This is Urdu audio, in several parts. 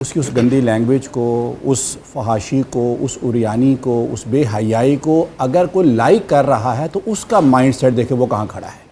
اس گندی لینگویج کو، اس فحاشی کو، اس عریانی کو، اس بے حیائی کو اگر کوئی لائک کر رہا ہے تو اس کا مائنڈ سیٹ دیکھیں وہ کہاں کھڑا ہے۔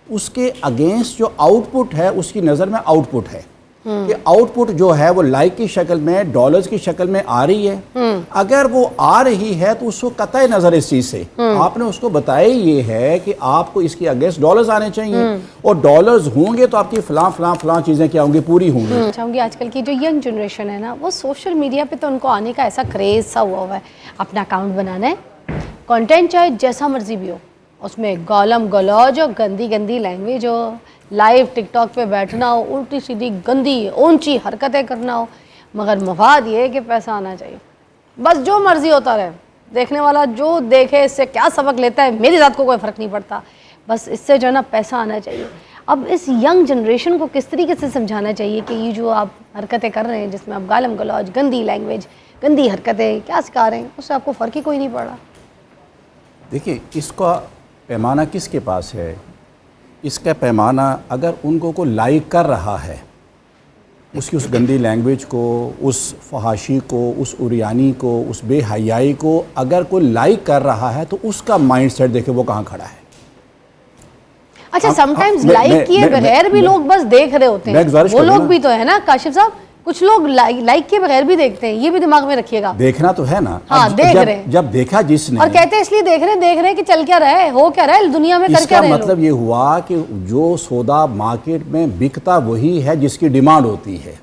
اس کے اگینسٹ جو آؤٹ پٹ ہے اس کی نظر میں آؤٹ پٹ ہے کہ آؤٹ پٹ جو ہے وہ لائک کی شکل میں، ڈالرز کی شکل میں آ رہی ہے۔ اگر وہ آ رہی ہے تو اس کو قطع نظر اس چیز سے آپ نے اس کو بتایا یہ ہے کہ آپ کو اس کی اگینسٹ ڈالرز آنے چاہیے، اور ڈالرز ہوں گے تو آپ کی فلاں فلاں فلاں چیزیں کیا ہوں گی، پوری ہوں گی۔ چاہوں گی آج کل کی جو ینگ جنریشن ہے نا، وہ سوشل میڈیا پہ تو ان کو آنے کا ایسا کریز سا ہوا ہے، اپنا اکاؤنٹ بنانا ہے، کنٹینٹ چاہے جیسا مرضی بھی ہو، اس میں گالم گلوج ہو، گندی گندی لینگویج ہو، لائیو ٹک ٹاک پہ بیٹھنا ہو، الٹی سیدھی گندی اونچی حرکتیں کرنا ہو، مگر مفاد یہ ہے کہ پیسہ آنا چاہیے۔ بس جو مرضی ہوتا رہے، دیکھنے والا جو دیکھے اس سے کیا سبق لیتا ہے میری ذات کو کوئی فرق نہیں پڑتا، بس اس سے جو ہے نا پیسہ آنا چاہیے۔ اب اس ینگ جنریشن کو کس طریقے سے سمجھانا چاہیے کہ یہ جو آپ حرکتیں کر رہے ہیں جس میں آپ گالم گلوج، گندی لینگویج، گندی حرکتیں کیا سکھا رہے ہیں، اس سے آپ کو فرق ہی کوئی نہیں پڑ رہا؟ دیکھیں اس کا پیمانہ کس کے پاس ہے؟ اس کا پیمانہ اگر ان کو کوئی لائک کر رہا ہے اس گندی لینگویج کو، اس فحاشی کو، اس عریانی کو، اس بے حیائی کو اگر کوئی لائک کر رہا ہے تو اس کا مائنڈ سیٹ دیکھیں وہ کہاں کھڑا ہے۔ اچھا سم ٹائمز لائک کیے بغیر بھی لوگ بس دیکھ رہے ہوتے ہیں، وہ لوگ بھی تو ہے نا کاشف صاحب، کچھ لوگ لائک کے بغیر بھی دیکھتے ہیں، یہ بھی دماغ میں رکھیے گا۔ دیکھنا تو ہے نا، ہاں دیکھ رہے ہیں، جب دیکھا جس نے، اور کہتے ہیں اس لیے دیکھ رہے ہیں کہ چل کیا رہا ہے، ہو کیا رہا ہے دنیا میں، کر کیا رہے ہیں۔ اس کا مطلب یہ ہوا کہ جو سودا مارکیٹ میں بکتا وہی ہے جس کی ڈیمانڈ ہوتی ہے۔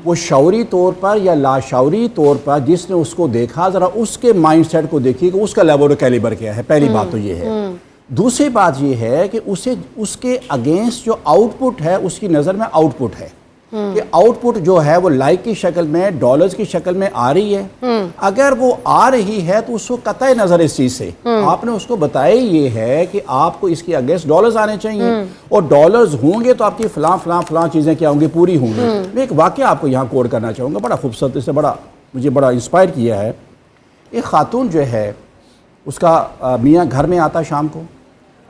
وہ شعوری طور پر یا لاشعوری طور پر جس نے اس کو دیکھا، ذرا اس کے مائنڈ سیٹ کو دیکھیے کہ اس کا لیول کیلیبر کیا ہے۔ پہلی بات تو یہ ہے۔ دوسری بات یہ ہے کہ اس کے اگینسٹ جو آؤٹ پٹ ہے اس کی نظر میں آؤٹ پٹ ہے کہ آؤٹ پٹ جو ہے وہ لائک کی شکل میں، ڈالرز کی شکل میں آ رہی ہے۔ اگر وہ آ رہی ہے تو اس کو قطع نظر اس چیز سے آپ نے اس کو بتایا یہ ہے کہ آپ کو اس کی اگینسٹ ڈالرز آنے چاہیے، اور ڈالرز ہوں گے تو آپ کی فلاں فلاں فلاں چیزیں کیا ہوں گی، پوری ہوں گی۔ میں ایک واقعہ آپ کو یہاں کوڈ کرنا چاہوں گا، بڑا خوبصورت، سے مجھے بڑا انسپائر کیا ہے۔ ایک خاتون جو ہے، اس کا میاں گھر میں آتا شام کو،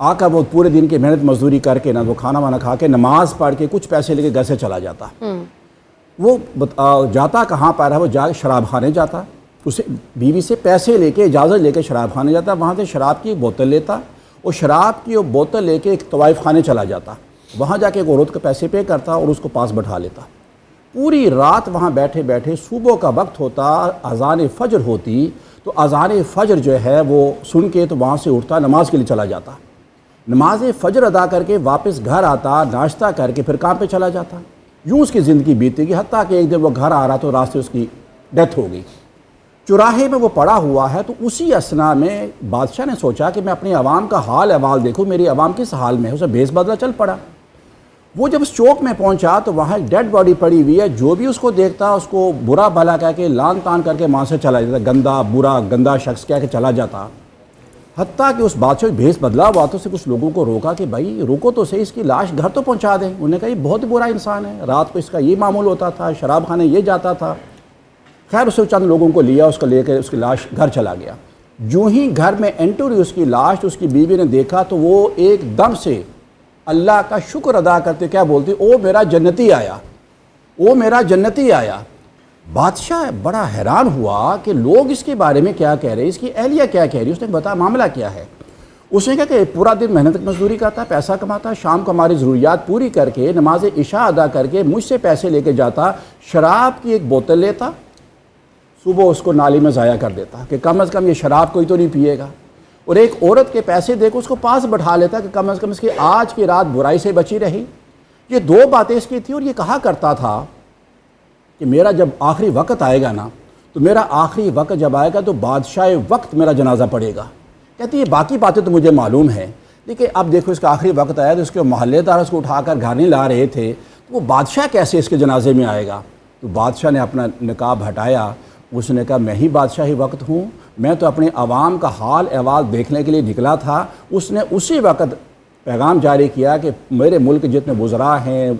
آ کر وہ پورے دن کی محنت مزدوری کر کے وہ کھانا وانا کھا کے نماز پڑھ کے کچھ پیسے لے کے گھر سے چلا جاتا۔ وہ جاتا کہاں پر ہے؟ وہ جا کے شراب خانے جاتا، اسے بیوی سے پیسے لے کے اجازت لے کے شراب خانے جاتا، وہاں سے شراب کی ایک بوتل لیتا، اور شراب کی وہ بوتل لے کے ایک طوائف خانے چلا جاتا، وہاں جا کے ایک عورت کے پیسے پے کرتا اور اس کو پاس بٹھا لیتا۔ پوری رات وہاں بیٹھے بیٹھے صبح کا وقت ہوتا، اذان فجر ہوتی، تو اذان فجر جو ہے وہ سن کے تو وہاں سے اٹھتا، نماز کے لیے چلا جاتا، نماز فجر ادا کر کے واپس گھر آتا، ناشتہ کر کے پھر کام پہ چلا جاتا۔ یوں اس کی زندگی بیتی گئی، حتیٰ کہ ایک دن وہ گھر آ رہا تو راستے اس کی ڈیتھ ہو گئی۔ چوراہے میں وہ پڑا ہوا ہے، تو اسی اثنا میں بادشاہ نے سوچا کہ میں اپنی عوام کا حال احوال دیکھوں، میری عوام کس حال میں ہے، اسے بھیس بدلا چل پڑا۔ وہ جب اس چوک میں پہنچا تو وہاں ایک ڈیڈ باڈی پڑی ہوئی ہے، جو بھی اس کو دیکھتا اس کو برا بھلا کہہ کے لان تان کر کے وہاں سے چلا جاتا، گندا برا گندا شخص کہہ کے چلا جاتا۔ حتیٰ کہ اس بادشاہ بھیس بدلا ہوا تو سے کچھ لوگوں کو روکا کہ بھائی روکو تو صحیح، اس کی لاش گھر تو پہنچا دیں۔ انہوں نے کہا یہ بہت برا انسان ہے، رات کو اس کا یہ معمول ہوتا تھا، شراب خانے یہ جاتا تھا۔ خیر اسے چند لوگوں کو لیا، اس کو لے کے اس کی لاش گھر چلا گیا۔ جو ہی گھر میں انٹر ہوئی اس کی لاش، اس کی بیوی نے دیکھا تو وہ ایک دم سے اللہ کا شکر ادا کرتے کیا بولتی، او میرا جنتی آیا، او میرا جنتی آیا۔ بادشاہ بڑا حیران ہوا کہ لوگ اس کے بارے میں کیا کہہ رہے ہیں، اس کی اہلیہ کیا کہہ رہی ہے۔ اس نے بتایا معاملہ کیا ہے۔ اس نے کہا کہ پورا دن محنت مزدوری کرتا، پیسہ کماتا، شام کو ہماری ضروریات پوری کر کے نماز عشاء ادا کر کے مجھ سے پیسے لے کے جاتا، شراب کی ایک بوتل لیتا، صبح اس کو نالی میں ضائع کر دیتا کہ کم از کم یہ شراب کوئی تو نہیں پیے گا، اور ایک عورت کے پیسے دے کے اس کو پاس بٹھا لیتا کہ کم از کم اس کی آج کی رات برائی سے بچی رہی۔ یہ دو باتیں اس کی تھی، اور یہ کہا کرتا تھا کہ میرا جب آخری وقت آئے گا نا، تو میرا آخری وقت جب آئے گا تو بادشاہ وقت میرا جنازہ پڑے گا۔ کہتی یہ باقی باتیں تو مجھے معلوم ہیں، لیکن اب دیکھو اس کا آخری وقت آیا تو اس کے محلے دار اس کو اٹھا کر گھر نہیں لا رہے تھے، تو وہ بادشاہ کیسے اس کے جنازے میں آئے گا؟ تو بادشاہ نے اپنا نقاب ہٹایا، اس نے کہا میں ہی بادشاہی وقت ہوں، میں تو اپنے عوام کا حال احوال دیکھنے کے لیے نکلا تھا۔ اس نے اسی وقت پیغام جاری کیا کہ میرے ملک جتنے وزراء ہیں،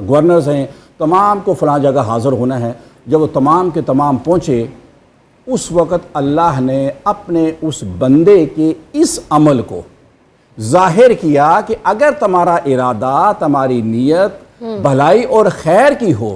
گورنرز ہیں، تمام کو فلاں جگہ حاضر ہونا ہے۔ جب وہ تمام کے تمام پہنچے، اس وقت اللہ نے اپنے اس بندے کے اس عمل کو ظاہر کیا کہ اگر تمہارا ارادہ، تمہاری نیت بھلائی اور خیر کی ہو،